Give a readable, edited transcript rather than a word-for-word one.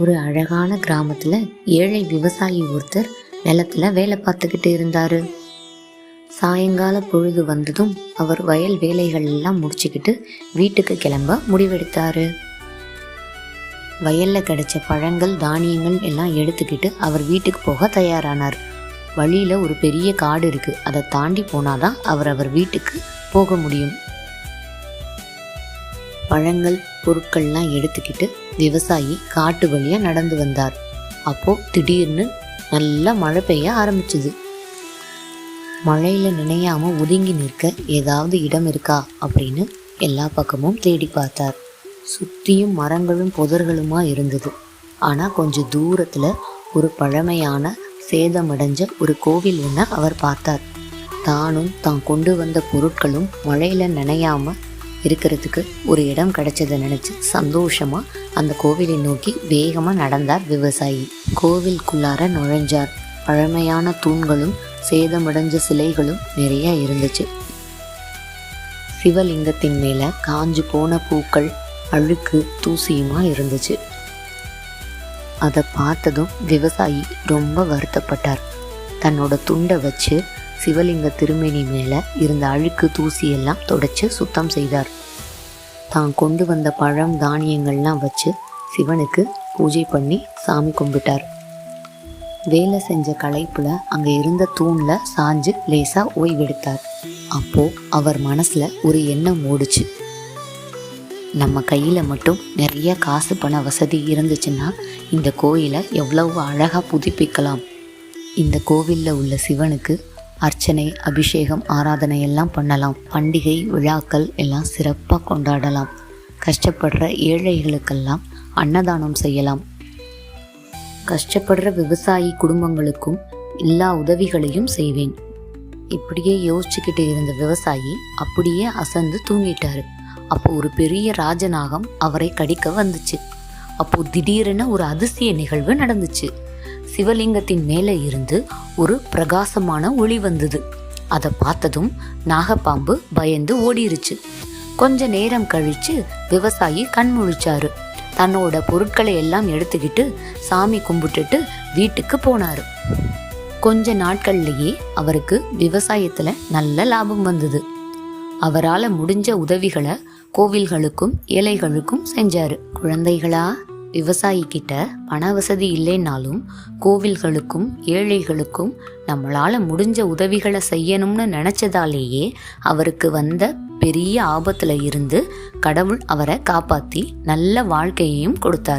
ஒரு அழகான கிராமத்துல ஏழை விவசாயி ஒருத்தர் நிலத்துல வேலை பார்த்துக்கிட்டு இருந்தாரு. சாயங்கால பொழுது வந்ததும் அவர் வயல் வேலைகள் எல்லாம் முடிச்சுக்கிட்டு வீட்டுக்கு கிளம்ப முடிவெடுத்தாரு. வயல்ல கிடைச்ச பழங்கள் தானியங்கள் எல்லாம் எடுத்துக்கிட்டு அவர் வீட்டுக்கு போக தயாரானார். வழியில ஒரு பெரிய காடு இருக்கு, அதை தாண்டி போனாதான் அவர் வீட்டுக்கு போக முடியும். பழங்கள் பொருட்கள்லாம் எடுத்துக்கிட்டு விவசாயி காட்டு வழியா நடந்து வந்தார். அப்போ திடீர்னு நல்லா மழை பெய்ய ஆரம்பிச்சுது. மழையில நினையாம ஒதுங்கி நிற்க ஏதாவது இடம் இருக்கா அப்படின்னு எல்லா பக்கமும் தேடி பார்த்தார். சுத்தியும் மரங்களும் புதர்களுமா இருந்தது. ஆனா கொஞ்சம் தூரத்துல ஒரு பழமையான சேதமடைஞ்ச ஒரு கோவில் ஒன்று அவர் பார்த்தார். தானும் தான் கொண்டு வந்த பொருட்களும் மழையில நனையாம இருக்கிறதுக்கு ஒரு இடம் கிடைச்சதை நினைச்சு சந்தோஷமா அந்த கோவிலை நோக்கி வேகமா நடந்தார் விவசாயி. கோவிலுக்குள்ளார நுழைஞ்சார். பழமையான தூண்களும் சேதமடைஞ்ச சிலைகளும் நிறைய இருந்துச்சு. சிவலிங்கத்தின் மேல காஞ்சு போன பூக்கள் அழுக்கு தூசியுமா இருந்துச்சு. அதை பார்த்ததும் விவசாயி ரொம்ப வருத்தப்பட்டார். தன்னோட துண்டை வச்சு சிவலிங்க திருமேனி மேல இருந்த அழுக்கு தூசி எல்லாம் தொடச்சு சுத்தம் செய்தார். தான் கொண்டு வந்த பழம் தானியங்கள்லாம் வச்சு சிவனுக்கு பூஜை பண்ணி சாமி கும்பிட்டார். வேலை செஞ்ச களைப்புல அங்க இருந்த தூண்ல சாஞ்சு லேசா ஓய்வெடுத்தார். அப்போ அவர் மனசுல ஒரு எண்ணம் ஓடுச்சு. நம்ம கையில மட்டும் நிறைய காசு பண வசதி இருந்துச்சுன்னா இந்த கோயிலை எவ்வளவு அழகா புதுப்பிக்கலாம். இந்த கோவில்ல உள்ள சிவனுக்கு அர்ச்சனை, அபிஷேகம், ஆராதனை எல்லாம் பண்ணலாம். பண்டிகை விழாக்கள் எல்லாம் சிறப்பாக கொண்டாடலாம். கஷ்டப்படுற ஏழைகளுக்கெல்லாம் அன்னதானம் செய்யலாம். கஷ்டப்படுற விவசாயி குடும்பங்களுக்கும் எல்லா உதவிகளையும் செய்வேன். இப்படியே யோசிச்சுக்கிட்டு இருந்த விவசாயி அப்படியே அசந்து தூங்கிட்டாரு. அப்போ ஒரு பெரிய ராஜநாகம் அவரை கடிக்க வந்துச்சு. அப்போ திடீரென ஒரு அதிசய நிகழ்வு நடந்துச்சு. சிவலிங்கத்தின் மேலே இருந்து ஒரு பிரகாசமான ஒளி வந்தது. அதை பார்த்ததும் நாகப்பாம்பு பயந்து ஓடிருச்சு. கொஞ்ச நேரம் கழிச்சு விவசாயி கண் முழிச்சாரு. தன்னோட பொருட்களை எல்லாம் எடுத்துக்கிட்டு சாமி கும்பிட்டுட்டு வீட்டுக்கு போனாரு. கொஞ்ச நாட்கள்லயே அவருக்கு விவசாயத்துல நல்ல லாபம் வந்தது. அவரால் முடிஞ்ச உதவிகளை கோவில்களுக்கும் ஏழைகளுக்கும் செஞ்சாரு. குழந்தைகளா, விவசாயி கிட்ட பண வசதி இல்லைன்னாலும் கோவில்களுக்கும் ஏழைகளுக்கும் நம்மளால முடிஞ்ச உதவிகளை செய்யணும்னு நினைச்சதாலேயே அவருக்கு வந்த பெரிய ஆபத்துல இருந்து கடவுள் அவரை காப்பாத்தி நல்ல வாழ்க்கையையும் கொடுத்தார்.